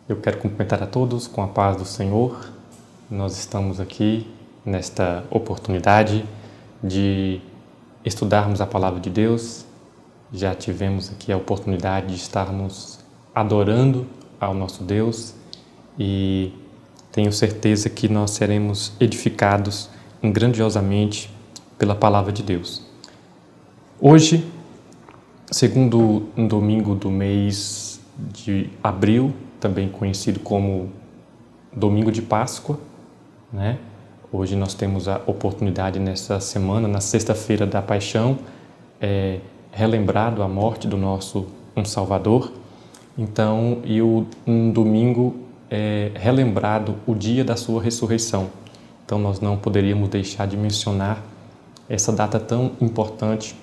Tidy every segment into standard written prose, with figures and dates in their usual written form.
Eu quero cumprimentar a todos com a paz do Senhor. Nós estamos aqui nesta oportunidade de estudarmos a Palavra de Deus. Já tivemos aqui a oportunidade de estarmos adorando ao nosso Deus e tenho certeza que nós seremos edificados grandiosamente pela Palavra de Deus. Hoje, segundo um domingo do mês de abril, também conhecido como Domingo de Páscoa, né? Hoje nós temos a oportunidade nessa semana, na sexta-feira da Paixão, relembrado a morte do nosso Salvador. Então, um domingo relembrado o dia da sua ressurreição. Então, nós não poderíamos deixar de mencionar essa data tão importante,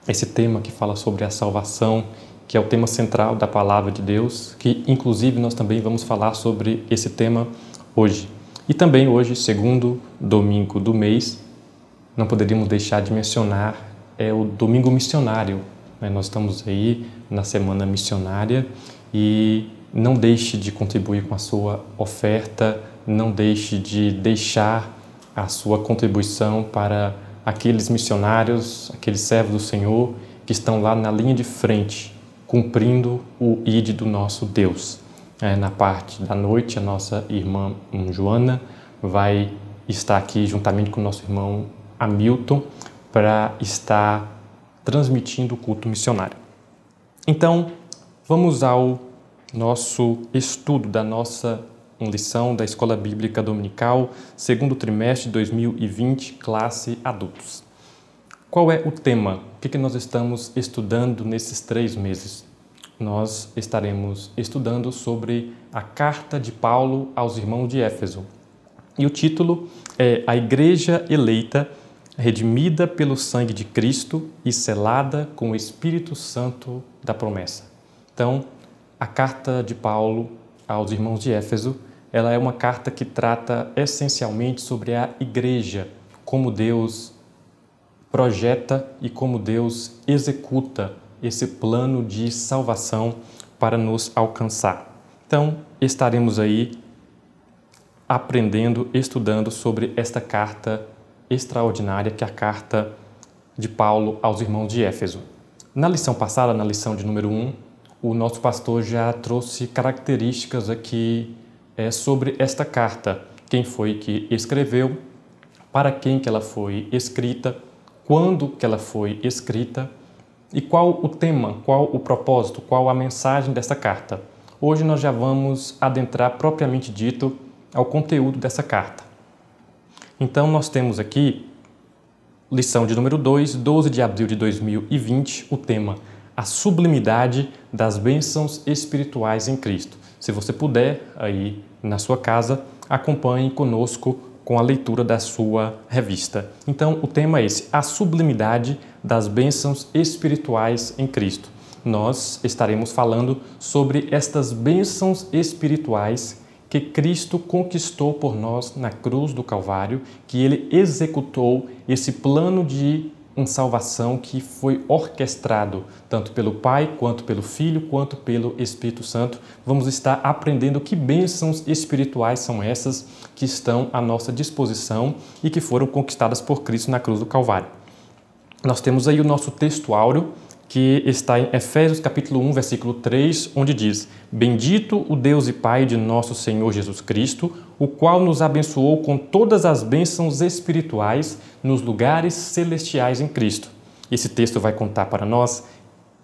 esse tema que fala sobre a salvação, que é o tema central da Palavra de Deus, que inclusive nós também vamos falar sobre esse tema hoje. E também hoje, segundo domingo do mês, não poderíamos deixar de mencionar o Domingo Missionário. Nós estamos aí na Semana Missionária e não deixe de contribuir com a sua oferta, não deixe de deixar a sua contribuição para aqueles missionários, aqueles servos do Senhor que estão lá na linha de frente, cumprindo o ID do nosso Deus. Na parte da noite, a nossa irmã Joana vai estar aqui juntamente com o nosso irmão Hamilton para estar transmitindo o culto missionário. Então, vamos ao nosso estudo da nossa lição da Escola Bíblica Dominical, segundo trimestre de 2020, classe adultos. Qual é o tema? O que nós estamos estudando nesses 3 meses? Nós estaremos estudando sobre a carta de Paulo aos irmãos de Éfeso. E o título é A Igreja Eleita, redimida pelo sangue de Cristo e selada com o Espírito Santo da promessa. Então, a carta de Paulo aos irmãos de Éfeso, ela é uma carta que trata essencialmente sobre a igreja, como Deus projeta e como Deus executa esse plano de salvação para nos alcançar. Então, estaremos aí aprendendo, estudando sobre esta carta extraordinária, que é a carta de Paulo aos irmãos de Éfeso. Na lição passada, na lição de número 1, o nosso pastor já trouxe características aqui sobre esta carta. Quem foi que escreveu, para quem que ela foi escrita, quando que ela foi escrita e qual o tema, qual o propósito, qual a mensagem dessa carta. Hoje nós já vamos adentrar propriamente dito ao conteúdo dessa carta. Então nós temos aqui, lição de número 2, 12 de abril de 2020, o tema A Sublimidade das Bênçãos Espirituais em Cristo. Se você puder, aí na sua casa, acompanhe conosco com a leitura da sua revista. Então, o tema é esse, a sublimidade das bênçãos espirituais em Cristo. Nós estaremos falando sobre estas bênçãos espirituais que Cristo conquistou por nós na cruz do Calvário, que Ele executou esse plano de salvação que foi orquestrado tanto pelo Pai, quanto pelo Filho, quanto pelo Espírito Santo. Vamos estar aprendendo que bênçãos espirituais são essas que estão à nossa disposição e que foram conquistadas por Cristo na cruz do Calvário. Nós temos aí o nosso texto áureo, que está em Efésios capítulo 1, versículo 3, onde diz: Bendito o Deus e Pai de nosso Senhor Jesus Cristo, o qual nos abençoou com todas as bênçãos espirituais nos lugares celestiais em Cristo. Esse texto vai contar para nós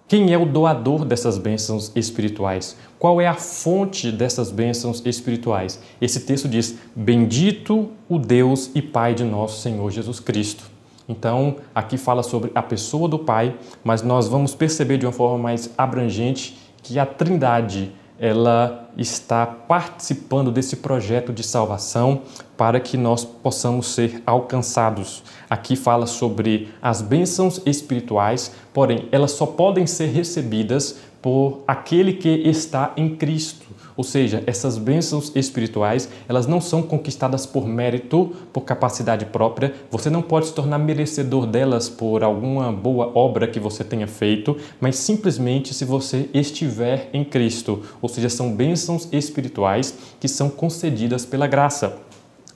quem é o doador dessas bênçãos espirituais, qual é a fonte dessas bênçãos espirituais. Esse texto diz: Bendito o Deus e Pai de nosso Senhor Jesus Cristo. Então, aqui fala sobre a pessoa do Pai, mas nós vamos perceber de uma forma mais abrangente que a Trindade, ela está participando desse projeto de salvação para que nós possamos ser alcançados. Aqui fala sobre as bênçãos espirituais, porém, elas só podem ser recebidas por aquele que está em Cristo, Ou seja, essas bênçãos espirituais, elas não são conquistadas por mérito, por capacidade própria. Você não pode se tornar merecedor delas por alguma boa obra que você tenha feito, mas simplesmente se você estiver em Cristo. Ou seja, são bênçãos espirituais que são concedidas pela graça.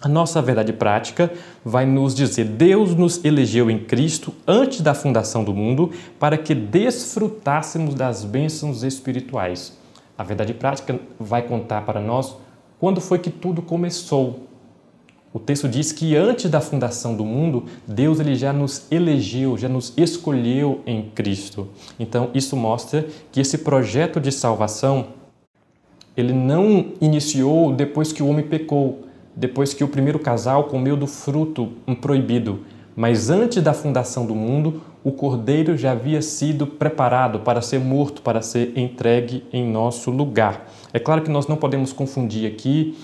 A nossa verdade prática vai nos dizer: Deus nos elegeu em Cristo antes da fundação do mundo para que desfrutássemos das bênçãos espirituais. A verdade prática vai contar para nós quando foi que tudo começou. O texto diz que antes da fundação do mundo, Deus ele já nos elegeu, já nos escolheu em Cristo. Então, isso mostra que esse projeto de salvação, ele não iniciou depois que o homem pecou, depois que o primeiro casal comeu do fruto proibido. Mas antes da fundação do mundo, o Cordeiro já havia sido preparado para ser morto, para ser entregue em nosso lugar. É claro que nós não podemos confundir aqui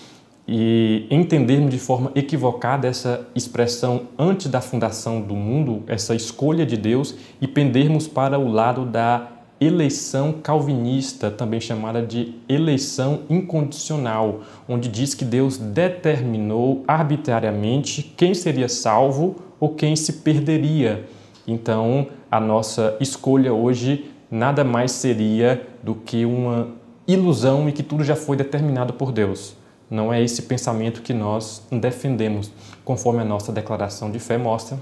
e entendermos de forma equivocada essa expressão antes da fundação do mundo, essa escolha de Deus, e pendermos para o lado da eleição calvinista, também chamada de eleição incondicional, onde diz que Deus determinou arbitrariamente quem seria salvo ou quem se perderia. Então, a nossa escolha hoje nada mais seria do que uma ilusão e que tudo já foi determinado por Deus. Não é esse pensamento que nós defendemos, conforme a nossa declaração de fé mostra.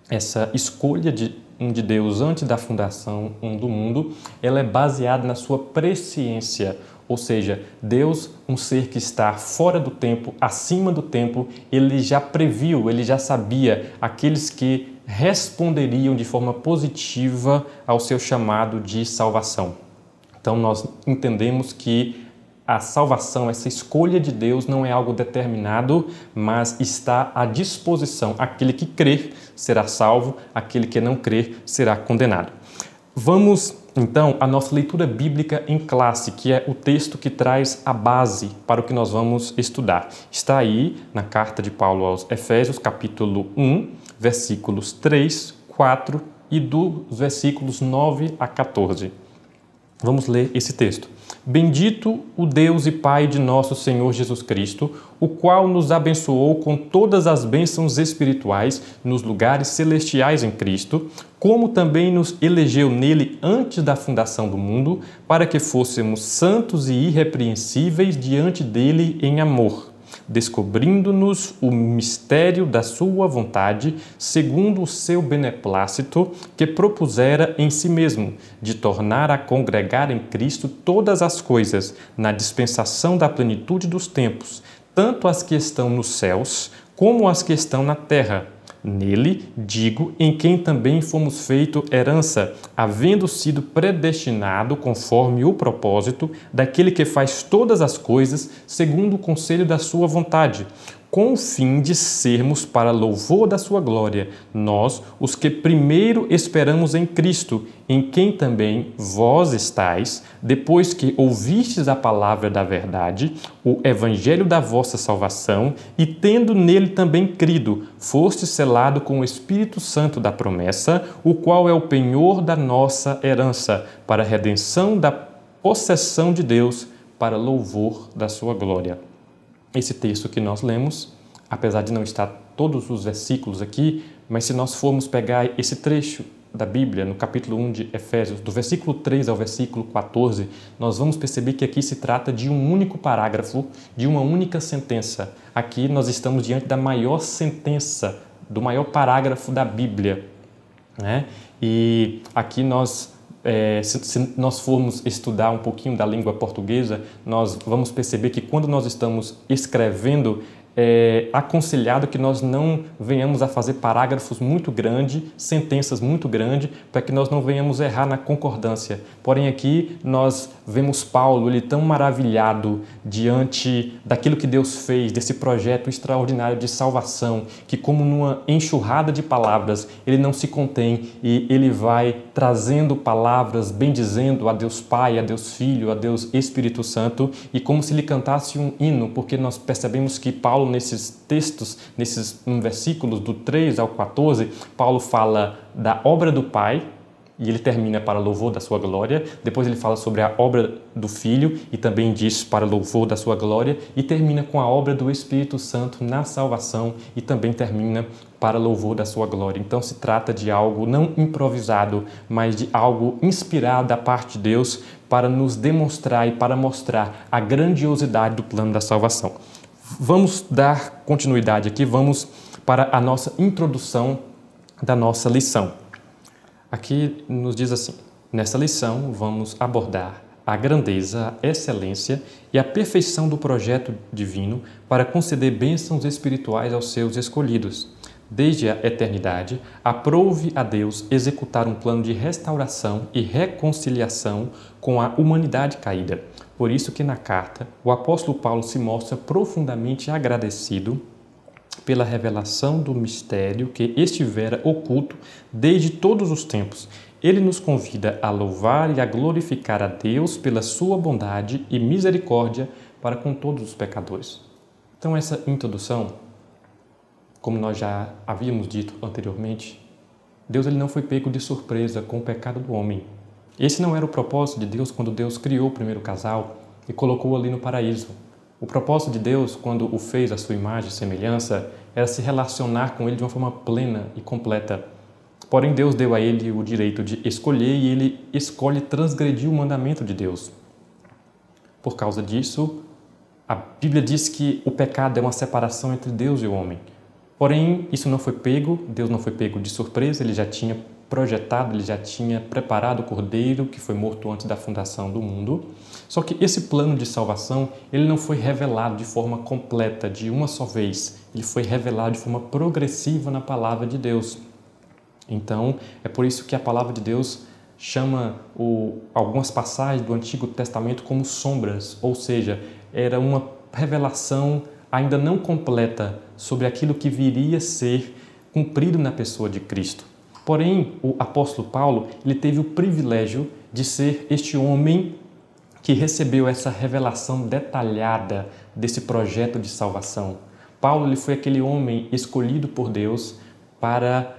Essa escolha de Deus antes da fundação do mundo, ela é baseada na sua presciência, ou seja, Deus, um ser que está fora do tempo, acima do tempo, ele já previu, ele já sabia aqueles que responderiam de forma positiva ao seu chamado de salvação. Então nós entendemos que a salvação, essa escolha de Deus não é algo determinado, mas está à disposição. Aquele que crer será salvo, aquele que não crer será condenado. Vamos, então, à nossa leitura bíblica em classe, que é o texto que traz a base para o que nós vamos estudar. Está aí na carta de Paulo aos Efésios, capítulo 1, versículos 3, 4 e dos versículos 9 a 14. Vamos ler esse texto. Bendito o Deus e Pai de nosso Senhor Jesus Cristo, o qual nos abençoou com todas as bênçãos espirituais nos lugares celestiais em Cristo, como também nos elegeu nele antes da fundação do mundo, para que fôssemos santos e irrepreensíveis diante dele em amor, descobrindo-nos o mistério da sua vontade, segundo o seu beneplácito, que propusera em si mesmo, de tornar a congregar em Cristo todas as coisas, na dispensação da plenitude dos tempos, tanto as que estão nos céus, como as que estão na terra. Nele, digo, em quem também fomos feito herança, havendo sido predestinado conforme o propósito daquele que faz todas as coisas segundo o conselho da sua vontade, com o fim de sermos para louvor da sua glória, nós, os que primeiro esperamos em Cristo, em quem também vós estáis, depois que ouvistes a palavra da verdade, o evangelho da vossa salvação, e tendo nele também crido, foste selado com o Espírito Santo da promessa, o qual é o penhor da nossa herança, para a redenção da possessão de Deus, para louvor da sua glória. Esse texto que nós lemos, apesar de não estar todos os versículos aqui, mas se nós formos pegar esse trecho da Bíblia, no capítulo 1 de Efésios, do versículo 3 ao versículo 14, nós vamos perceber que aqui se trata de um único parágrafo, de uma única sentença. Aqui nós estamos diante da maior sentença, do maior parágrafo da Bíblia, né? E aqui se nós formos estudar um pouquinho da língua portuguesa, nós vamos perceber que quando nós estamos escrevendo, é aconselhado que nós não venhamos a fazer parágrafos muito grandes, sentenças muito grandes, para que nós não venhamos errar na concordância. Porém, aqui nós vemos Paulo, ele tão maravilhado diante daquilo que Deus fez, desse projeto extraordinário de salvação, que como numa enxurrada de palavras, ele não se contém e ele vai trazendo palavras, bendizendo a Deus Pai, a Deus Filho, a Deus Espírito Santo, e como se lhe cantasse um hino, porque nós percebemos que Paulo, nesses textos, nesses versículos do 3 ao 14, Paulo fala da obra do Pai, e ele termina para louvor da sua glória. Depois ele fala sobre a obra do Filho e também diz para louvor da sua glória, e termina com a obra do Espírito Santo na salvação e também termina para louvor da sua glória. Então se trata de algo não improvisado, mas de algo inspirado da parte de Deus para nos demonstrar e para mostrar a grandiosidade do plano da salvação. Vamos dar continuidade aqui, vamos para a nossa introdução da nossa lição. Aqui nos diz assim: nessa lição vamos abordar a grandeza, a excelência e a perfeição do projeto divino para conceder bênçãos espirituais aos seus escolhidos. Desde a eternidade, aprove a Deus executar um plano de restauração e reconciliação com a humanidade caída. Por isso que na carta, o apóstolo Paulo se mostra profundamente agradecido pela revelação do mistério que estivera oculto desde todos os tempos. Ele nos convida a louvar e a glorificar a Deus pela sua bondade e misericórdia para com todos os pecadores. Então essa introdução, como nós já havíamos dito anteriormente, Deus ele não foi pego de surpresa com o pecado do homem. Esse não era o propósito de Deus quando Deus criou o primeiro casal e colocou ali no paraíso. O propósito de Deus, quando o fez à sua imagem e semelhança, era se relacionar com ele de uma forma plena e completa. Porém, Deus deu a ele o direito de escolher e ele escolhe transgredir o mandamento de Deus. Por causa disso, a Bíblia diz que o pecado é uma separação entre Deus e o homem. Porém, isso não foi pego, Deus não foi pego de surpresa, ele já tinha projetado, ele já tinha preparado o Cordeiro que foi morto antes da fundação do mundo. Só que esse plano de salvação, ele não foi revelado de forma completa, de uma só vez. Ele foi revelado de forma progressiva na palavra de Deus. Então, é por isso que a palavra de Deus chama algumas passagens do Antigo Testamento como sombras, ou seja, era uma revelação ainda não completa sobre aquilo que viria a ser cumprido na pessoa de Cristo. Porém, o apóstolo Paulo, ele teve o privilégio de ser este homem que recebeu essa revelação detalhada desse projeto de salvação. Paulo ele foi aquele homem escolhido por Deus para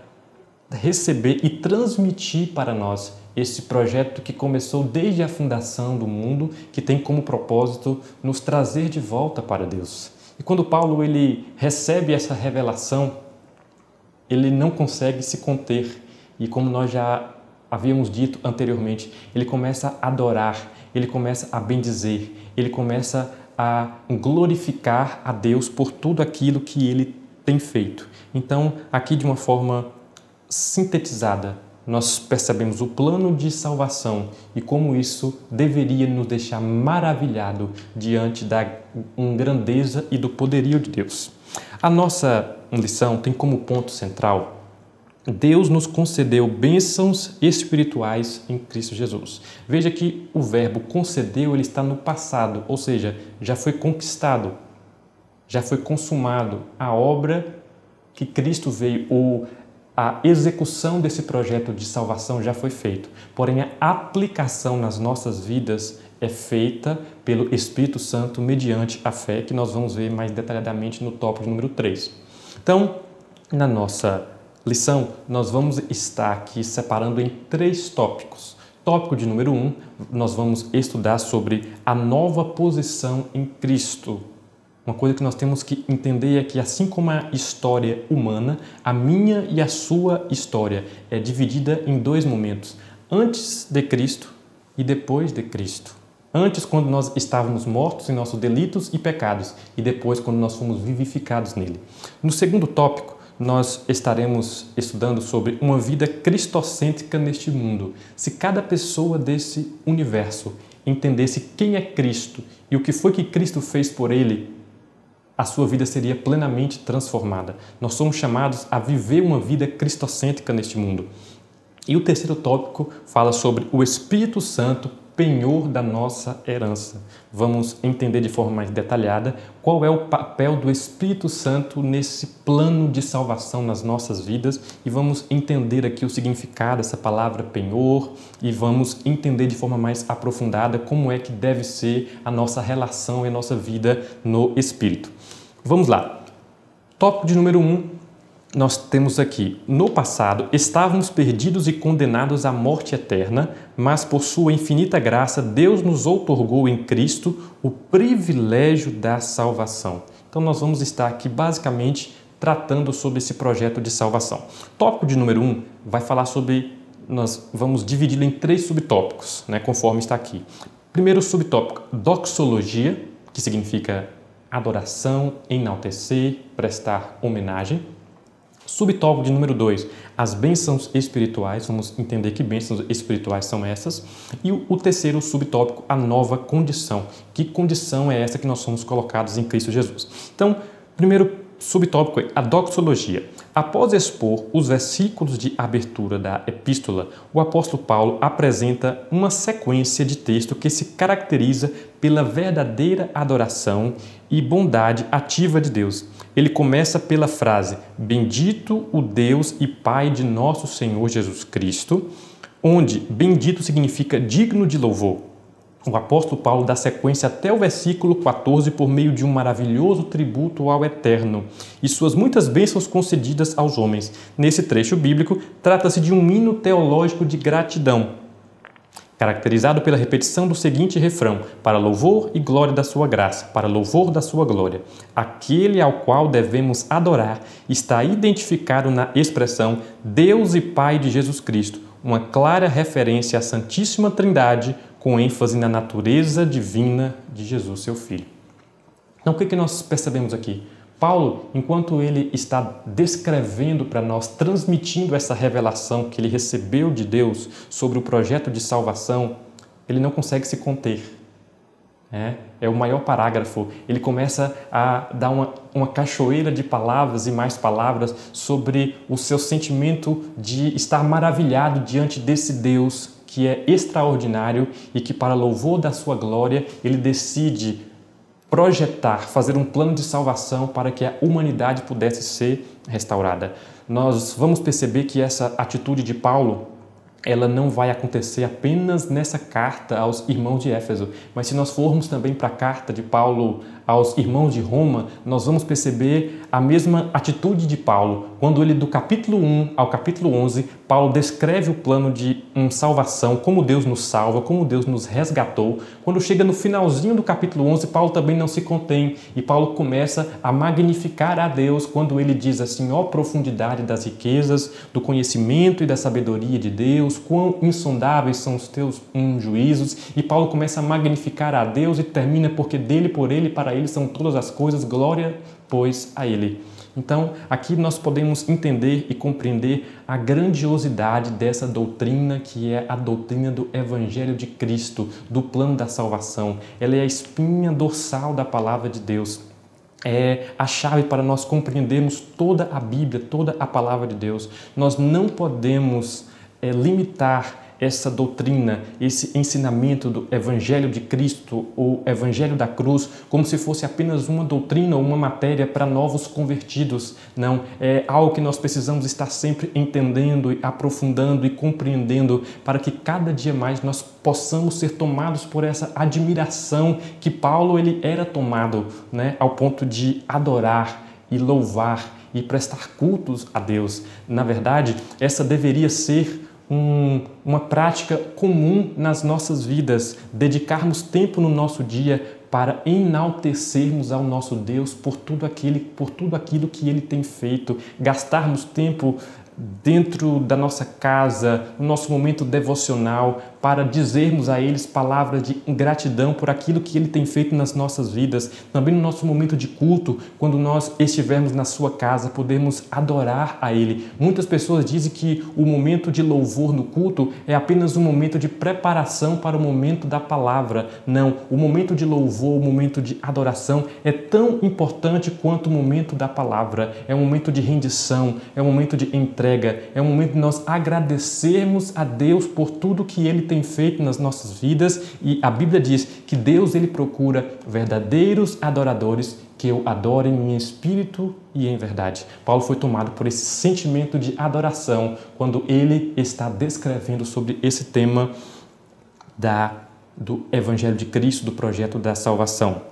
receber e transmitir para nós esse projeto que começou desde a fundação do mundo, que tem como propósito nos trazer de volta para Deus. E quando Paulo ele recebe essa revelação, ele não consegue se conter. E como nós já havíamos dito anteriormente, ele começa a adorar, ele começa a bendizer, ele começa a glorificar a Deus por tudo aquilo que ele tem feito. Então, aqui de uma forma sintetizada, nós percebemos o plano de salvação e como isso deveria nos deixar maravilhado diante da grandeza e do poderio de Deus. A nossa lição tem como ponto central: Deus nos concedeu bênçãos espirituais em Cristo Jesus. Veja que o verbo concedeu, ele está no passado, ou seja, já foi conquistado, já foi consumado a obra que Cristo veio, a execução desse projeto de salvação já foi feito. Porém, a aplicação nas nossas vidas é feita pelo Espírito Santo mediante a fé, que nós vamos ver mais detalhadamente no tópico número 3. Então, na nossa lição, nós vamos estar aqui separando em 3 tópicos. Tópico de número 1, nós vamos estudar sobre a nova posição em Cristo. Uma coisa que nós temos que entender é que, assim como a história humana, a minha e a sua história é dividida em 2 momentos: antes de Cristo e depois de Cristo. Antes, quando nós estávamos mortos em nossos delitos e pecados, e depois, quando nós fomos vivificados nele. No segundo tópico, nós estaremos estudando sobre uma vida cristocêntrica neste mundo. Se cada pessoa desse universo entendesse quem é Cristo e o que foi que Cristo fez por ele, a sua vida seria plenamente transformada. Nós somos chamados a viver uma vida cristocêntrica neste mundo. E o terceiro tópico fala sobre o Espírito Santo, penhor da nossa herança. Vamos entender de forma mais detalhada qual é o papel do Espírito Santo nesse plano de salvação nas nossas vidas e vamos entender aqui o significado dessa palavra penhor e vamos entender de forma mais aprofundada como é que deve ser a nossa relação e a nossa vida no Espírito. Vamos lá. Tópico de número 1, nós temos aqui, no passado, estávamos perdidos e condenados à morte eterna, mas por sua infinita graça, Deus nos outorgou em Cristo o privilégio da salvação. Então nós vamos estar aqui basicamente tratando sobre esse projeto de salvação. Tópico de número 1 vai falar sobre, nós vamos dividi-lo em 3 subtópicos, conforme está aqui. Primeiro subtópico, doxologia, que significa adoração, enaltecer, prestar homenagem. Subtópico de número 2, as bênçãos espirituais, vamos entender que bênçãos espirituais são essas. E o terceiro subtópico, a nova condição. Que condição é essa que nós somos colocados em Cristo Jesus? Então, primeiro subtópico é a doxologia. Após expor os versículos de abertura da epístola, o apóstolo Paulo apresenta uma sequência de texto que se caracteriza pela verdadeira adoração e bondade ativa de Deus. Ele começa pela frase, bendito o Deus e Pai de nosso Senhor Jesus Cristo, onde bendito significa digno de louvor. O apóstolo Paulo dá sequência até o versículo 14 por meio de um maravilhoso tributo ao Eterno e suas muitas bênçãos concedidas aos homens. Nesse trecho bíblico, trata-se de um hino teológico de gratidão, caracterizado pela repetição do seguinte refrão: para louvor e glória da sua graça, para louvor da sua glória. Aquele ao qual devemos adorar está identificado na expressão Deus e Pai de Jesus Cristo, uma clara referência à Santíssima Trindade, com ênfase na natureza divina de Jesus, seu Filho. Então, o que nós percebemos aqui? Paulo, enquanto ele está descrevendo para nós, transmitindo essa revelação que ele recebeu de Deus sobre o projeto de salvação, ele não consegue se conter. É o maior parágrafo. Ele começa a dar uma cachoeira de palavras e mais palavras sobre o seu sentimento de estar maravilhado diante desse Deus que é extraordinário e que, para louvor da sua glória, ele decide projetar, fazer um plano de salvação para que a humanidade pudesse ser restaurada. Nós vamos perceber que essa atitude de Paulo, ela não vai acontecer apenas nessa carta aos irmãos de Éfeso, mas se nós formos também para a carta de Paulo aos irmãos de Roma, nós vamos perceber a mesma atitude de Paulo. Quando ele, do capítulo 1 ao capítulo 11, Paulo descreve o plano de salvação, como Deus nos salva, como Deus nos resgatou. Quando chega no finalzinho do capítulo 11, Paulo também não se contém e Paulo começa a magnificar a Deus quando ele diz assim: ó profundidade das riquezas, do conhecimento e da sabedoria de Deus, quão insondáveis são os teus juízos. E Paulo começa a magnificar a Deus e termina: porque dele, por ele, para ele são todas as coisas, glória, pois, a ele. Então, aqui nós podemos entender e compreender a grandiosidade dessa doutrina, que é a doutrina do Evangelho de Cristo, do plano da salvação. Ela é a espinha dorsal da palavra de Deus. É a chave para nós compreendermos toda a Bíblia, toda a palavra de Deus. Nós não podemos limitar essa doutrina, esse ensinamento do Evangelho de Cristo, o Evangelho da cruz, como se fosse apenas uma doutrina ou uma matéria para novos convertidos. Não, é algo que nós precisamos estar sempre entendendo e aprofundando e compreendendo para que cada dia mais nós possamos ser tomados por essa admiração que Paulo ele era tomado, ao ponto de adorar e louvar e prestar cultos a Deus. Na verdade, essa deveria ser uma prática comum nas nossas vidas, dedicarmos tempo no nosso dia para enaltecermos ao nosso Deus por tudo aquilo que Ele tem feito, gastarmos tempo dentro da nossa casa, no nosso momento devocional, para dizermos a eles palavras de gratidão por aquilo que Ele tem feito nas nossas vidas. Também no nosso momento de culto, quando nós estivermos na sua casa, podemos adorar a Ele. Muitas pessoas dizem que o momento de louvor no culto é apenas um momento de preparação para o momento da palavra. Não, o momento de louvor, o momento de adoração é tão importante quanto o momento da palavra. É um momento de rendição, é um momento de entrega, é um momento de nós agradecermos a Deus por tudo que Ele tem feito nas nossas vidas. E a Bíblia diz que Deus ele procura verdadeiros adoradores que o adorem em espírito e em verdade. Paulo foi tomado por esse sentimento de adoração quando ele está descrevendo sobre esse tema do Evangelho de Cristo, do projeto da salvação.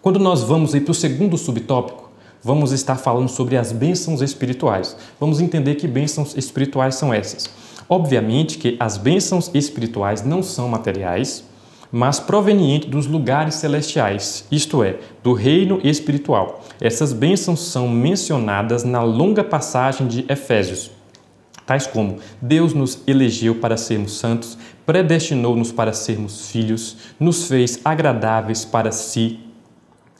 Quando nós vamos para o segundo subtópico, vamos estar falando sobre as bênçãos espirituais. Vamos entender que bênçãos espirituais são essas. Obviamente que as bênçãos espirituais não são materiais, mas provenientes dos lugares celestiais, isto é, do reino espiritual. Essas bênçãos são mencionadas na longa passagem de Efésios, tais como: Deus nos elegeu para sermos santos, predestinou-nos para sermos filhos, nos fez agradáveis para si,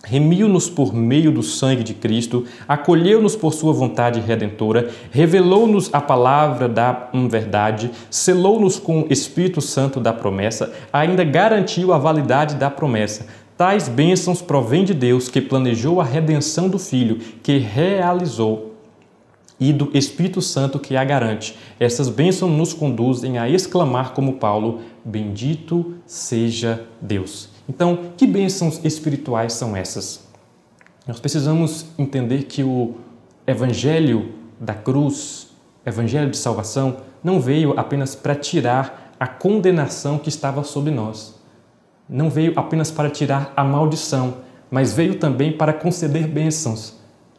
remiu-nos por meio do sangue de Cristo, acolheu-nos por sua vontade redentora, revelou-nos a palavra da verdade, selou-nos com o Espírito Santo da promessa, ainda garantiu a validade da promessa. Tais bênçãos provêm de Deus, que planejou a redenção do Filho, que realizou, e do Espírito Santo que a garante. Essas bênçãos nos conduzem a exclamar como Paulo: bendito seja Deus. Então, que bênçãos espirituais são essas? Nós precisamos entender que o Evangelho da cruz, Evangelho de salvação, não veio apenas para tirar a condenação que estava sobre nós. Não veio apenas para tirar a maldição, mas veio também para conceder bênçãos.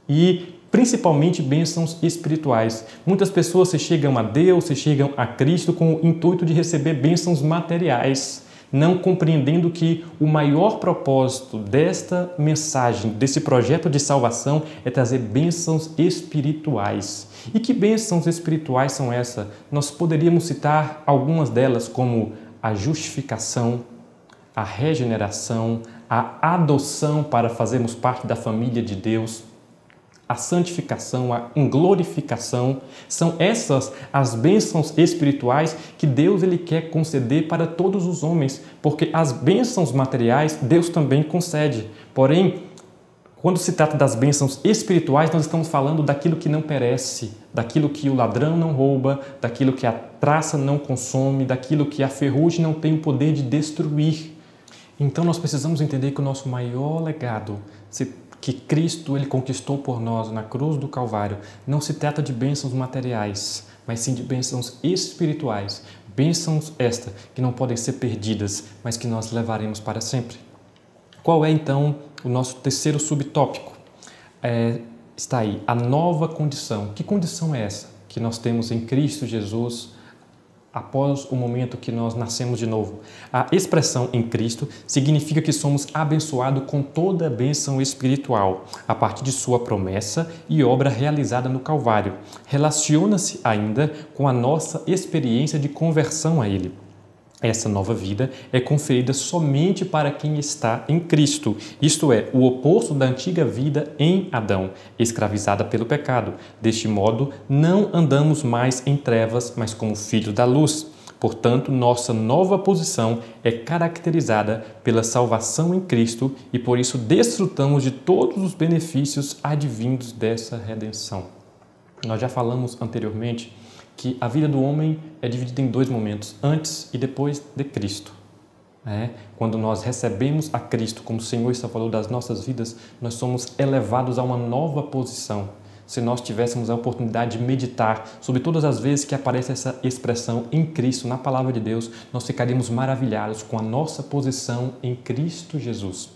E principalmente bênçãos espirituais. Muitas pessoas se chegam a Deus, se chegam a Cristo com o intuito de receber bênçãos materiais, não compreendendo que o maior propósito desta mensagem, desse projeto de salvação, é trazer bênçãos espirituais. E que bênçãos espirituais são essas? Nós poderíamos citar algumas delas, como a justificação, a regeneração, a adoção para fazermos parte da família de Deus, a santificação, a glorificação. São essas as bênçãos espirituais que Deus ele quer conceder para todos os homens, porque as bênçãos materiais Deus também concede. Porém, quando se trata das bênçãos espirituais, nós estamos falando daquilo que não perece, daquilo que o ladrão não rouba, daquilo que a traça não consome, daquilo que a ferrugem não tem o poder de destruir. Então nós precisamos entender que o nosso maior legado, que Cristo ele conquistou por nós na cruz do Calvário, não se trata de bênçãos materiais, mas sim de bênçãos espirituais. Bênçãos estas que não podem ser perdidas, mas que nós levaremos para sempre. Qual é então o nosso terceiro subtópico? Está aí, a nova condição. Que condição é essa que nós temos em Cristo Jesus após o momento que nós nascemos de novo? A expressão em Cristo significa que somos abençoados com toda a bênção espiritual, a partir de sua promessa e obra realizada no Calvário. Relaciona-se ainda com a nossa experiência de conversão a Ele. Essa nova vida é conferida somente para quem está em Cristo, isto é, o oposto da antiga vida em Adão, escravizada pelo pecado. Deste modo, não andamos mais em trevas, mas como filhos da luz. Portanto, nossa nova posição é caracterizada pela salvação em Cristo e por isso desfrutamos de todos os benefícios advindos dessa redenção. Nós já falamos anteriormente que a vida do homem é dividida em dois momentos, antes e depois de Cristo. Quando nós recebemos a Cristo como Senhor e Salvador das nossas vidas, nós somos elevados a uma nova posição. Se nós tivéssemos a oportunidade de meditar sobre todas as vezes que aparece essa expressão em Cristo, na Palavra de Deus, nós ficaríamos maravilhados com a nossa posição em Cristo Jesus.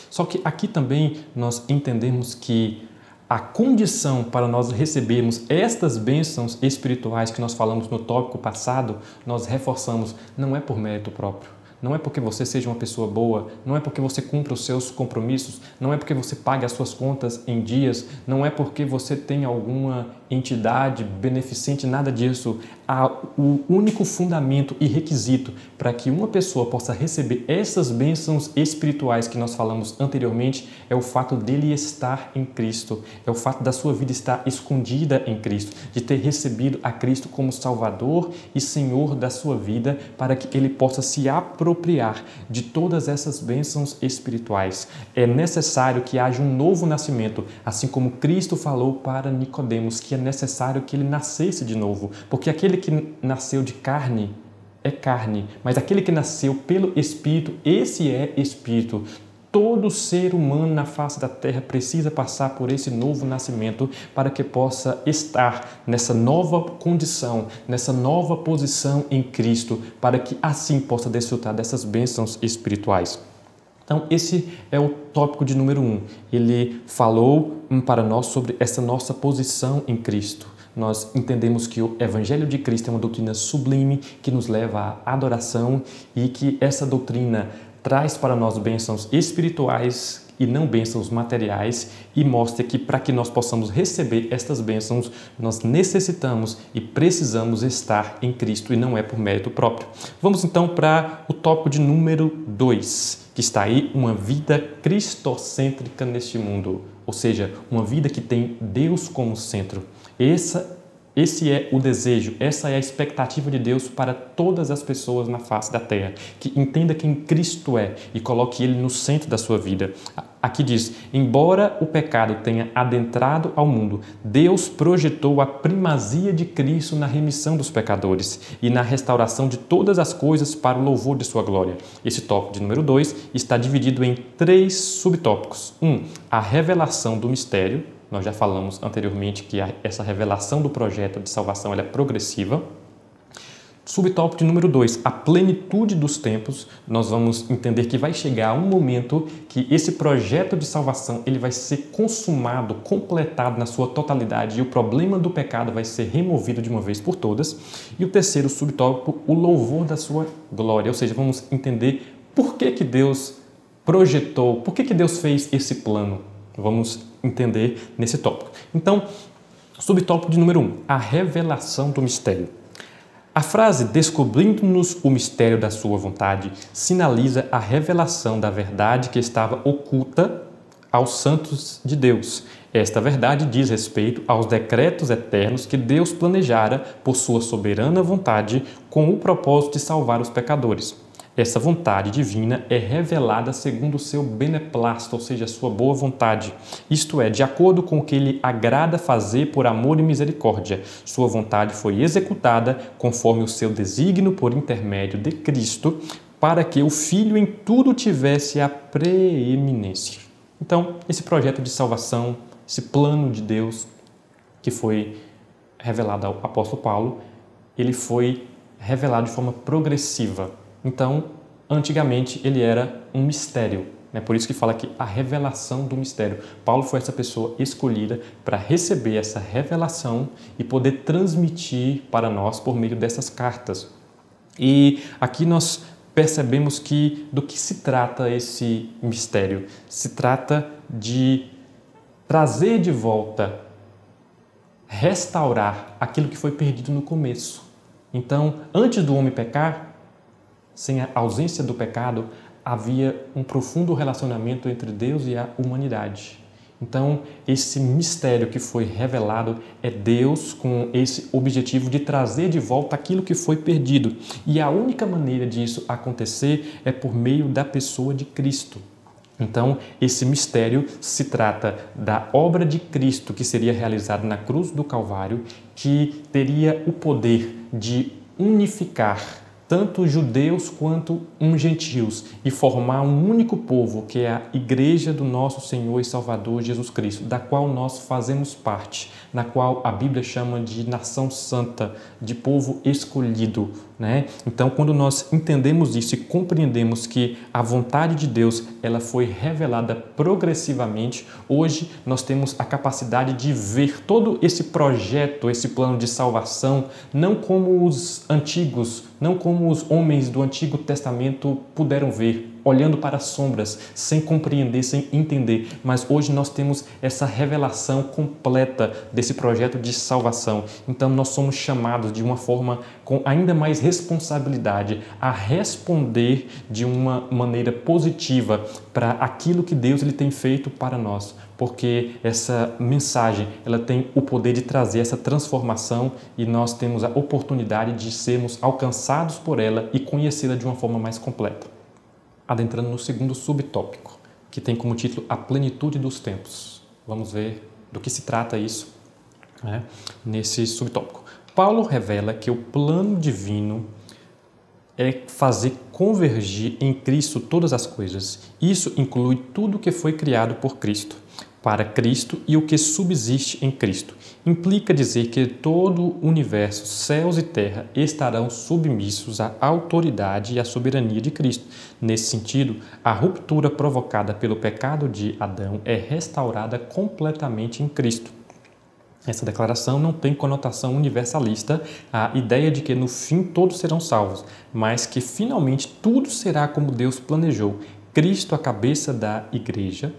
Só que aqui também nós entendemos que a condição para nós recebermos estas bênçãos espirituais que nós falamos no tópico passado, nós reforçamos, não é por mérito próprio. Não é porque você seja uma pessoa boa, não é porque você cumpra os seus compromissos, não é porque você pague as suas contas em dias, não é porque você tem alguma entidade beneficente, nada disso. O único fundamento e requisito para que uma pessoa possa receber essas bênçãos espirituais que nós falamos anteriormente é o fato dele estar em Cristo, é o fato da sua vida estar escondida em Cristo, de ter recebido a Cristo como Salvador e Senhor da sua vida, para que ele possa se apropriar de todas essas bênçãos espirituais. É necessário que haja um novo nascimento, assim como Cristo falou para Nicodemos que é necessário que ele nascesse de novo, porque aquele que nasceu de carne é carne, mas aquele que nasceu pelo Espírito, esse é Espírito. Todo ser humano na face da terra precisa passar por esse novo nascimento para que possa estar nessa nova condição, nessa nova posição em Cristo, para que assim possa desfrutar dessas bênçãos espirituais. Então, esse é o tópico de número 1. Ele falou para nós sobre essa nossa posição em Cristo. Nós entendemos que o Evangelho de Cristo é uma doutrina sublime que nos leva à adoração e que essa doutrina traz para nós bênçãos espirituais e não bênçãos materiais e mostra que para que nós possamos receber estas bênçãos, nós necessitamos e precisamos estar em Cristo e não é por mérito próprio. Vamos então para o tópico de número 2, que está aí, uma vida cristocêntrica neste mundo, ou seja, uma vida que tem Deus como centro. Esse é o desejo, essa é a expectativa de Deus para todas as pessoas na face da terra, que entenda quem Cristo é e coloque Ele no centro da sua vida. Aqui diz, embora o pecado tenha adentrado ao mundo, Deus projetou a primazia de Cristo na remissão dos pecadores e na restauração de todas as coisas para o louvor de sua glória. Esse tópico de número 2 está dividido em 3 subtópicos. 1. A revelação do mistério. Nós já falamos anteriormente que essa revelação do projeto de salvação ela é progressiva. Subtópico de número 2, a plenitude dos tempos. Nós vamos entender que vai chegar um momento que esse projeto de salvação ele vai ser consumado, completado na sua totalidade e o problema do pecado vai ser removido de uma vez por todas. E o terceiro subtópico, o louvor da sua glória, ou seja, vamos entender por que Deus projetou, por que Deus fez esse plano. Vamos entender nesse tópico. Então, subtópico de número 1, a revelação do mistério. A frase descobrindo-nos o mistério da sua vontade sinaliza a revelação da verdade que estava oculta aos santos de Deus. Esta verdade diz respeito aos decretos eternos que Deus planejara por sua soberana vontade com o propósito de salvar os pecadores. Essa vontade divina é revelada segundo o seu beneplácito, ou seja, a sua boa vontade. Isto é, de acordo com o que lhe agrada fazer por amor e misericórdia. Sua vontade foi executada conforme o seu desígnio por intermédio de Cristo, para que o Filho em tudo tivesse a preeminência. Então, esse projeto de salvação, esse plano de Deus que foi revelado ao apóstolo Paulo, ele foi revelado de forma progressiva. Então, antigamente, ele era um mistério. Por isso que fala aqui a revelação do mistério. Paulo foi essa pessoa escolhida para receber essa revelação e poder transmitir para nós por meio dessas cartas. E aqui nós percebemos que do que se trata esse mistério? Se trata de trazer de volta, restaurar aquilo que foi perdido no começo. Então, antes do homem pecar, sem a ausência do pecado, havia um profundo relacionamento entre Deus e a humanidade. Então, esse mistério que foi revelado é Deus com esse objetivo de trazer de volta aquilo que foi perdido. E a única maneira disso acontecer é por meio da pessoa de Cristo. Então, esse mistério se trata da obra de Cristo que seria realizada na cruz do Calvário, que teria o poder de unificar tanto judeus quanto gentios e formar um único povo, que é a Igreja do nosso Senhor e Salvador Jesus Cristo, da qual nós fazemos parte, na qual a Bíblia chama de nação santa, de povo escolhido. Então, quando nós entendemos isso e compreendemos que a vontade de Deus ela foi revelada progressivamente, hoje nós temos a capacidade de ver todo esse projeto, esse plano de salvação, não como os antigos, não como os homens do Antigo Testamento puderam ver, olhando para as sombras, sem compreender, sem entender. Mas hoje nós temos essa revelação completa desse projeto de salvação. Então nós somos chamados de uma forma com ainda mais responsabilidade a responder de uma maneira positiva para aquilo que Deus ele tem feito para nós. Porque essa mensagem ela tem o poder de trazer essa transformação e nós temos a oportunidade de sermos alcançados por ela e conhecê-la de uma forma mais completa. Adentrando no segundo subtópico, que tem como título A Plenitude dos Tempos. Vamos ver do que se trata isso nesse subtópico. Paulo revela que o plano divino é fazer convergir em Cristo todas as coisas. Isso inclui tudo que foi criado por Cristo. para Cristo e o que subsiste em Cristo. Implica dizer que todo o universo, céus e terra, estarão submissos à autoridade e à soberania de Cristo. Nesse sentido, a ruptura provocada pelo pecado de Adão é restaurada completamente em Cristo. Essa declaração não tem conotação universalista, a ideia de que no fim todos serão salvos, mas que finalmente tudo será como Deus planejou. Cristo, a cabeça da igreja,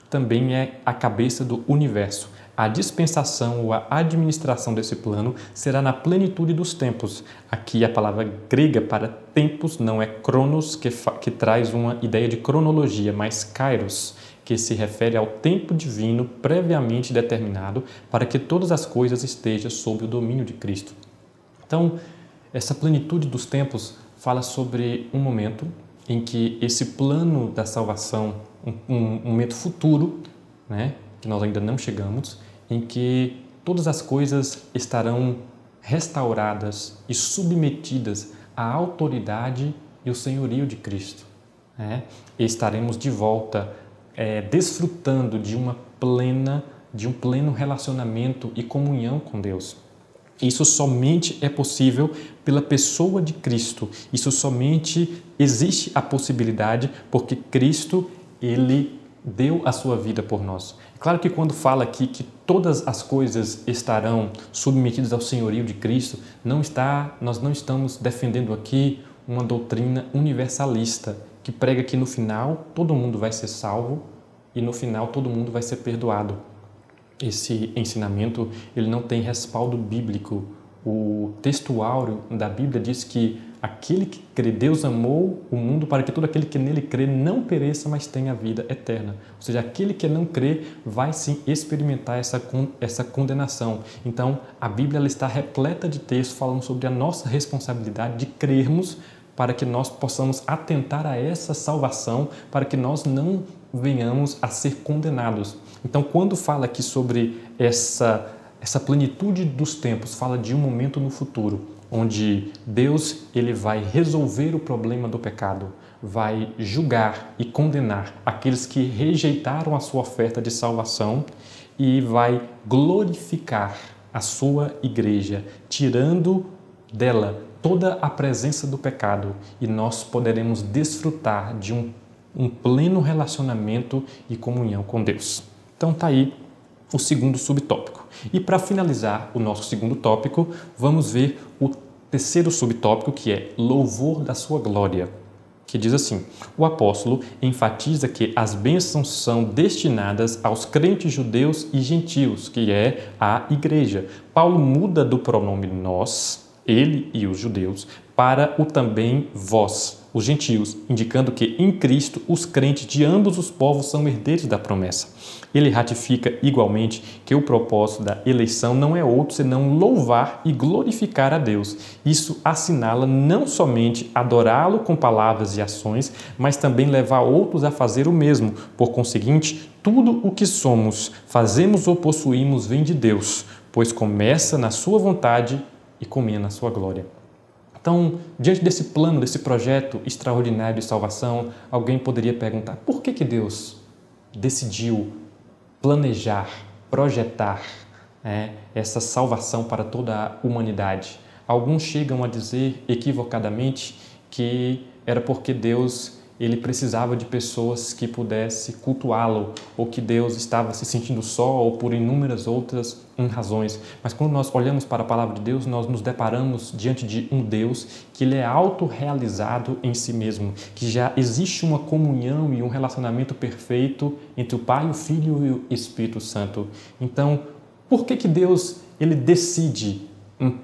também é a cabeça do universo. A dispensação ou a administração desse plano será na plenitude dos tempos. Aqui a palavra grega para tempos não é cronos, que traz uma ideia de cronologia, mas kairos, que se refere ao tempo divino previamente determinado para que todas as coisas estejam sob o domínio de Cristo. Então, essa plenitude dos tempos fala sobre um momento em que esse plano da salvação, um momento futuro, né, que nós ainda não chegamos, em que todas as coisas estarão restauradas e submetidas à autoridade e o senhorio de Cristo, né? E estaremos de volta desfrutando de um pleno relacionamento e comunhão com Deus. Isso somente é possível pela pessoa de Cristo. Isso somente existe a possibilidade porque Cristo, Ele deu a sua vida por nós. É claro que quando fala aqui que todas as coisas estarão submetidas ao senhorio de Cristo, nós não estamos defendendo aqui uma doutrina universalista que prega que no final todo mundo vai ser salvo e no final todo mundo vai ser perdoado. Esse ensinamento ele não tem respaldo bíblico. O texto áureo da Bíblia diz que aquele que crê, Deus amou o mundo para que todo aquele que nele crê não pereça, mas tenha vida eterna. Ou seja, aquele que não crê vai sim experimentar essa condenação. Então, a Bíblia ela está repleta de textos falando sobre a nossa responsabilidade de crermos para que nós possamos atentar a essa salvação, para que nós não venhamos a ser condenados. Então, quando fala aqui sobre essa plenitude dos tempos, fala de um momento no futuro, onde Deus ele vai resolver o problema do pecado, vai julgar e condenar aqueles que rejeitaram a sua oferta de salvação e vai glorificar a sua igreja, tirando dela toda a presença do pecado, e nós poderemos desfrutar de um pleno relacionamento e comunhão com Deus. Então está aí o segundo subtópico. E para finalizar o nosso segundo tópico, vamos ver o terceiro subtópico, que é louvor da sua glória, que diz assim: o apóstolo enfatiza que as bênçãos são destinadas aos crentes judeus e gentios, que é a igreja. Paulo muda do pronome nós, ele e os judeus, para o também vós, os gentios, indicando que em Cristo os crentes de ambos os povos são herdeiros da promessa. Ele ratifica igualmente que o propósito da eleição não é outro senão louvar e glorificar a Deus. Isso assinala não somente adorá-lo com palavras e ações, mas também levar outros a fazer o mesmo. Por conseguinte, tudo o que somos, fazemos ou possuímos vem de Deus, pois começa na sua vontade e culmina na sua glória. Então, diante desse plano, desse projeto extraordinário de salvação, alguém poderia perguntar: por que Deus decidiu planejar, projetar essa salvação para toda a humanidade? Alguns chegam a dizer equivocadamente que era porque Deus ele precisava de pessoas que pudessem cultuá-lo, ou que Deus estava se sentindo só, ou por inúmeras outras razões. Mas quando nós olhamos para a palavra de Deus, nós nos deparamos diante de um Deus que ele é autorrealizado em si mesmo, que já existe uma comunhão e um relacionamento perfeito entre o Pai, o Filho e o Espírito Santo. Então, por que Deus ele decide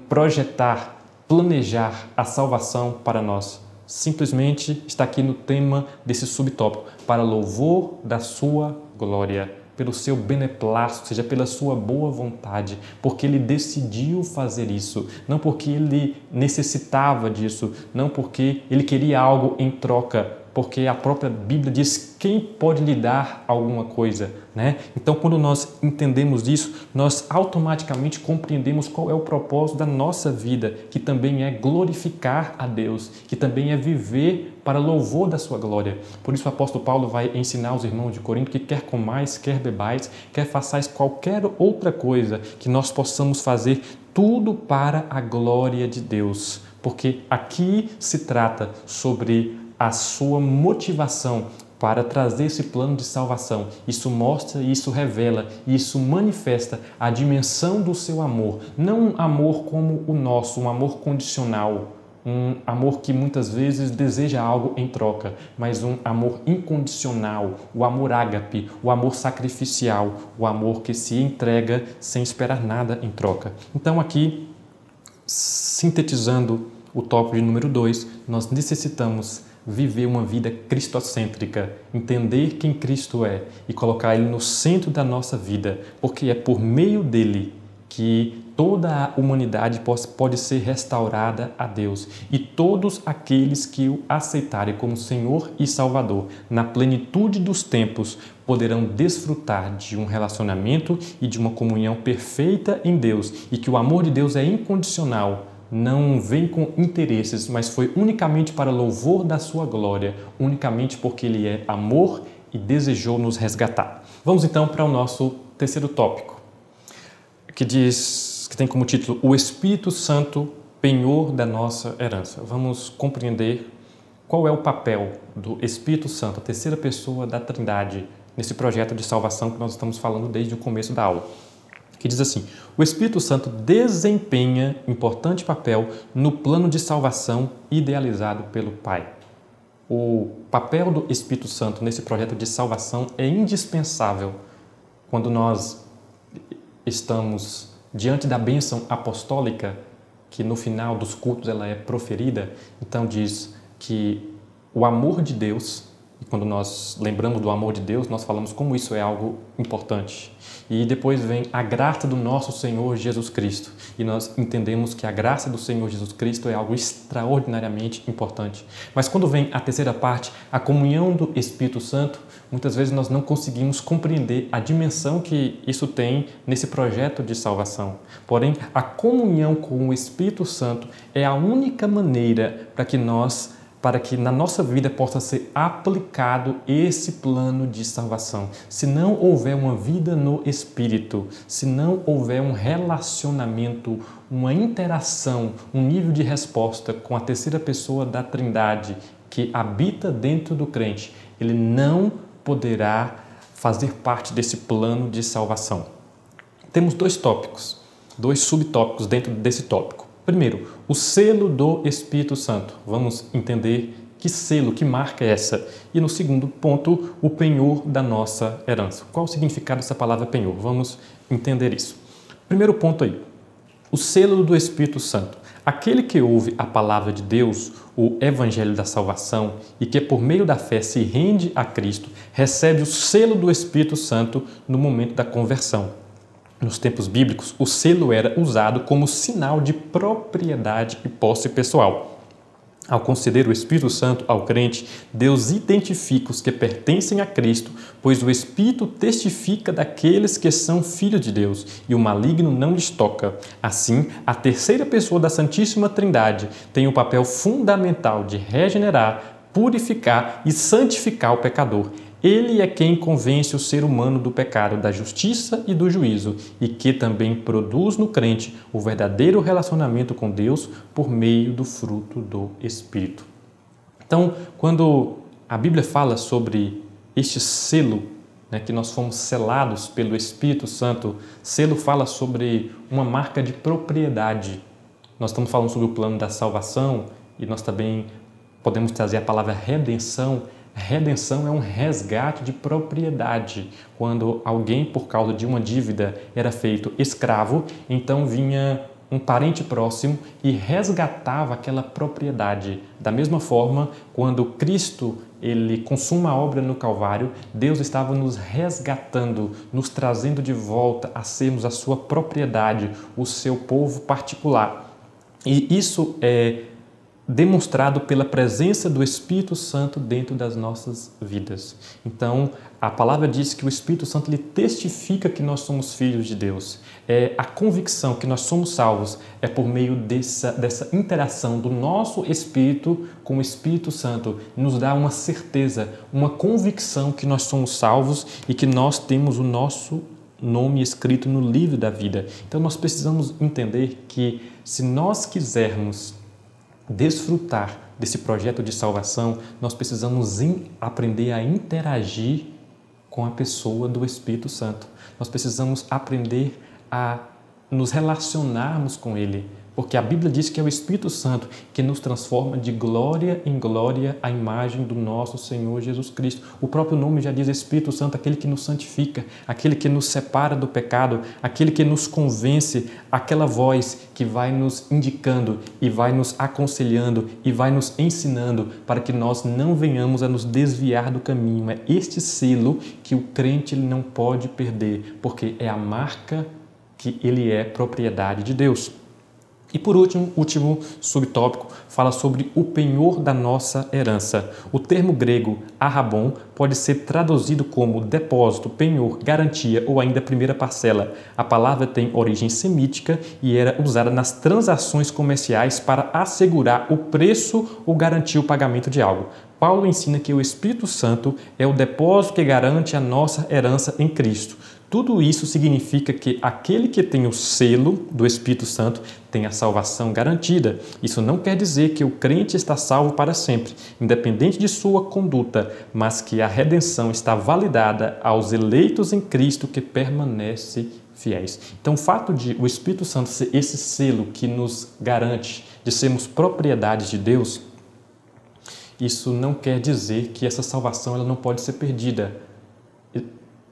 projetar, planejar a salvação para nós? Simplesmente está aqui no tema desse subtópico: para louvor da sua glória, pelo seu beneplácito, ou seja, pela sua boa vontade, porque ele decidiu fazer isso, não porque ele necessitava disso, não porque ele queria algo em troca, porque a própria Bíblia diz quem pode lhe dar alguma coisa, né? Então, quando nós entendemos isso, nós automaticamente compreendemos qual é o propósito da nossa vida, que também é glorificar a Deus, que também é viver para louvor da sua glória. Por isso o apóstolo Paulo vai ensinar aos irmãos de Corinto que quer comais, quer bebais, quer façais qualquer outra coisa, que nós possamos fazer tudo para a glória de Deus. Porque aqui se trata sobre a sua motivação para trazer esse plano de salvação. Isso mostra, isso revela, isso manifesta a dimensão do seu amor. Não um amor como o nosso, um amor condicional, um amor que muitas vezes deseja algo em troca, mas um amor incondicional, o amor ágape, o amor sacrificial, o amor que se entrega sem esperar nada em troca. Então aqui, sintetizando o tópico de número 2, nós necessitamos viver uma vida cristocêntrica, entender quem Cristo é e colocar Ele no centro da nossa vida, porque é por meio dele que toda a humanidade pode ser restaurada a Deus e todos aqueles que o aceitarem como Senhor e Salvador, na plenitude dos tempos, poderão desfrutar de um relacionamento e de uma comunhão perfeita em Deus, e que o amor de Deus é incondicional, não vem com interesses, mas foi unicamente para louvor da sua glória, unicamente porque Ele é amor e desejou nos resgatar. Vamos então para o nosso terceiro tópico, que tem como título O Espírito Santo, penhor da nossa herança. Vamos compreender qual é o papel do Espírito Santo, a terceira pessoa da Trindade, nesse projeto de salvação que nós estamos falando desde o começo da aula. Que diz assim: o Espírito Santo desempenha importante papel no plano de salvação idealizado pelo Pai. O papel do Espírito Santo nesse projeto de salvação é indispensável quando nós estamos diante da bênção apostólica, que no final dos cultos ela é proferida. Então diz que o amor de Deus, e quando nós lembramos do amor de Deus, nós falamos como isso é algo importante. E depois vem a graça do nosso Senhor Jesus Cristo. E nós entendemos que a graça do Senhor Jesus Cristo é algo extraordinariamente importante. Mas quando vem a terceira parte, a comunhão do Espírito Santo, muitas vezes nós não conseguimos compreender a dimensão que isso tem nesse projeto de salvação. Porém, a comunhão com o Espírito Santo é a única maneira para que na nossa vida possa ser aplicado esse plano de salvação. Se não houver uma vida no Espírito, se não houver um relacionamento, uma interação, um nível de resposta com a terceira pessoa da Trindade que habita dentro do crente, ele não poderá fazer parte desse plano de salvação. Temos dois subtópicos dentro desse tópico. Primeiro, o selo do Espírito Santo. Vamos entender que selo, que marca é essa. E no segundo ponto, o penhor da nossa herança. Qual o significado dessa palavra penhor? Vamos entender isso. Primeiro ponto aí, o selo do Espírito Santo. Aquele que ouve a palavra de Deus, o Evangelho da Salvação, e que por meio da fé se rende a Cristo, recebe o selo do Espírito Santo no momento da conversão. Nos tempos bíblicos, o selo era usado como sinal de propriedade e posse pessoal. Ao conceder o Espírito Santo ao crente, Deus identifica os que pertencem a Cristo, pois o Espírito testifica daqueles que são filhos de Deus e o maligno não lhes toca. Assim, a terceira pessoa da Santíssima Trindade tem o papel fundamental de regenerar, purificar e santificar o pecador. Ele é quem convence o ser humano do pecado, da justiça e do juízo, e que também produz no crente o verdadeiro relacionamento com Deus por meio do fruto do Espírito. Então, quando a Bíblia fala sobre este selo, que nós fomos selados pelo Espírito Santo, selo fala sobre uma marca de propriedade. Nós estamos falando sobre o plano da salvação e nós também podemos trazer a palavra redenção. Redenção é um resgate de propriedade. Quando alguém, por causa de uma dívida, era feito escravo, então vinha um parente próximo e resgatava aquela propriedade. Da mesma forma, quando Cristo ele consuma a obra no Calvário, Deus estava nos resgatando, nos trazendo de volta a sermos a sua propriedade, o seu povo particular. E isso é demonstrado pela presença do Espírito Santo dentro das nossas vidas. Então, a palavra diz que o Espírito Santo ele testifica que nós somos filhos de Deus. A convicção que nós somos salvos é por meio dessa interação do nosso Espírito com o Espírito Santo. Nos dá uma certeza, uma convicção que nós somos salvos e que nós temos o nosso nome escrito no livro da vida. Então, nós precisamos entender que se nós quisermos desfrutar desse projeto de salvação, nós precisamos aprender a interagir com a pessoa do Espírito Santo. Nós precisamos aprender a nos relacionarmos com Ele, porque a Bíblia diz que é o Espírito Santo que nos transforma de glória em glória à imagem do nosso Senhor Jesus Cristo. O próprio nome já diz Espírito Santo, aquele que nos santifica, aquele que nos separa do pecado, aquele que nos convence, aquela voz que vai nos indicando e vai nos aconselhando e vai nos ensinando para que nós não venhamos a nos desviar do caminho. É este selo que o crente ele não pode perder, porque é a marca que ele é propriedade de Deus. E por último subtópico, fala sobre o penhor da nossa herança. O termo grego arrabon pode ser traduzido como depósito, penhor, garantia ou ainda primeira parcela. A palavra tem origem semítica e era usada nas transações comerciais para assegurar o preço ou garantir o pagamento de algo. Paulo ensina que o Espírito Santo é o depósito que garante a nossa herança em Cristo. Tudo isso significa que aquele que tem o selo do Espírito Santo tem a salvação garantida. Isso não quer dizer que o crente está salvo para sempre, independente de sua conduta, mas que a redenção está validada aos eleitos em Cristo que permanecem fiéis. Então, o fato de o Espírito Santo ser esse selo que nos garante de sermos propriedades de Deus, isso não quer dizer que essa salvação ela não pode ser perdida.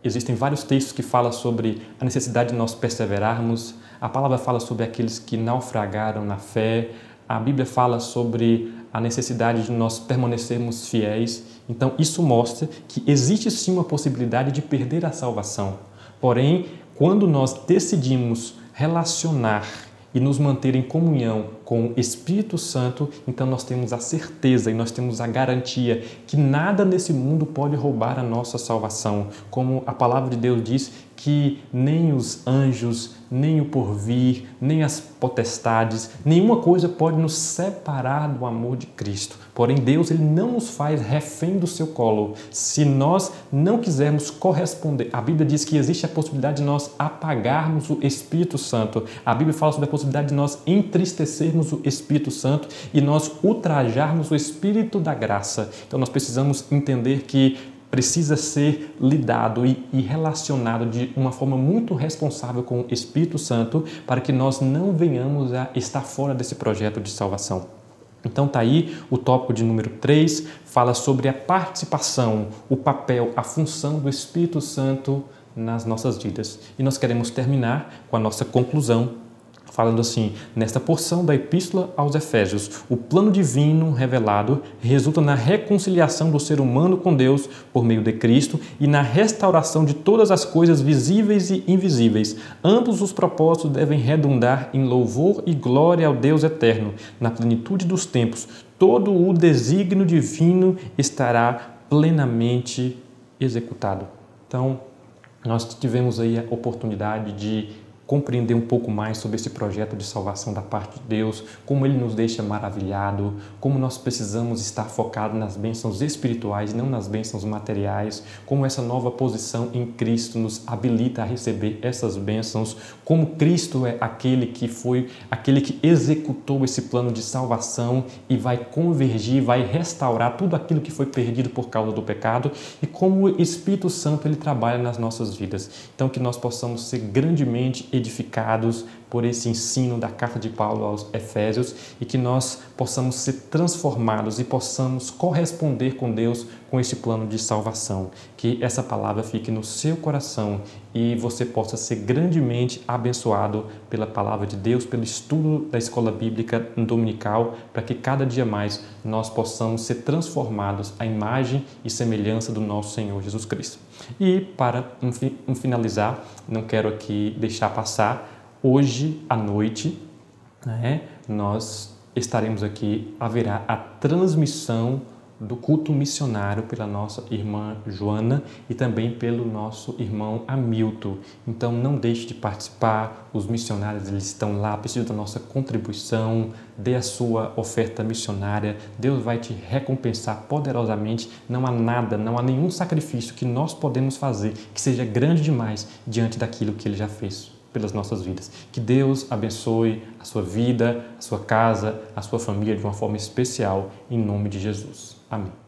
Existem vários textos que falam sobre a necessidade de nós perseverarmos. A palavra fala sobre aqueles que naufragaram na fé. A Bíblia fala sobre a necessidade de nós permanecermos fiéis. Então, isso mostra que existe sim uma possibilidade de perder a salvação. Porém, quando nós decidimos relacionar e nos manter em comunhão com o Espírito Santo, então nós temos a certeza e nós temos a garantia que nada nesse mundo pode roubar a nossa salvação. Como a palavra de Deus diz que nem os anjos, nem o porvir, nem as potestades, nenhuma coisa pode nos separar do amor de Cristo. Porém, Deus ele não nos faz refém do seu colo. Se nós não quisermos corresponder, a Bíblia diz que existe a possibilidade de nós apagarmos o Espírito Santo. A Bíblia fala sobre a possibilidade de nós entristecermos o Espírito Santo e nós ultrajarmos o Espírito da graça. Então, nós precisamos entender que precisa ser lidado e relacionado de uma forma muito responsável com o Espírito Santo para que nós não venhamos a estar fora desse projeto de salvação. Então tá aí o tópico de número 3, fala sobre a participação, o papel, a função do Espírito Santo nas nossas vidas. E nós queremos terminar com a nossa conclusão, falando assim, nesta porção da Epístola aos Efésios, o plano divino revelado resulta na reconciliação do ser humano com Deus por meio de Cristo e na restauração de todas as coisas visíveis e invisíveis. Ambos os propósitos devem redundar em louvor e glória ao Deus eterno. Na plenitude dos tempos, todo o desígnio divino estará plenamente executado. Então, nós tivemos aí a oportunidade de compreender um pouco mais sobre esse projeto de salvação da parte de Deus, como Ele nos deixa maravilhado, como nós precisamos estar focados nas bênçãos espirituais, não nas bênçãos materiais, como essa nova posição em Cristo nos habilita a receber essas bênçãos, como Cristo é aquele que executou esse plano de salvação e vai convergir, vai restaurar tudo aquilo que foi perdido por causa do pecado e como o Espírito Santo ele trabalha nas nossas vidas. Então que nós possamos ser grandemente edificados por esse ensino da carta de Paulo aos Efésios e que nós possamos ser transformados e possamos corresponder com Deus com esse plano de salvação. Que essa palavra fique no seu coração e você possa ser grandemente abençoado pela palavra de Deus, pelo estudo da escola bíblica dominical, para que cada dia mais nós possamos ser transformados à imagem e semelhança do nosso Senhor Jesus Cristo. E para finalizar, não quero aqui deixar passar, hoje à noite, nós estaremos aqui, haverá a transmissão do culto missionário pela nossa irmã Joana e também pelo nosso irmão Hamilton. Então não deixe de participar, os missionários eles estão lá, precisam da nossa contribuição, dê a sua oferta missionária, Deus vai te recompensar poderosamente, não há nada, não há nenhum sacrifício que nós podemos fazer que seja grande demais diante daquilo que Ele já fez pelas nossas vidas. Que Deus abençoe a sua vida, a sua casa, a sua família de uma forma especial, em nome de Jesus. Amém.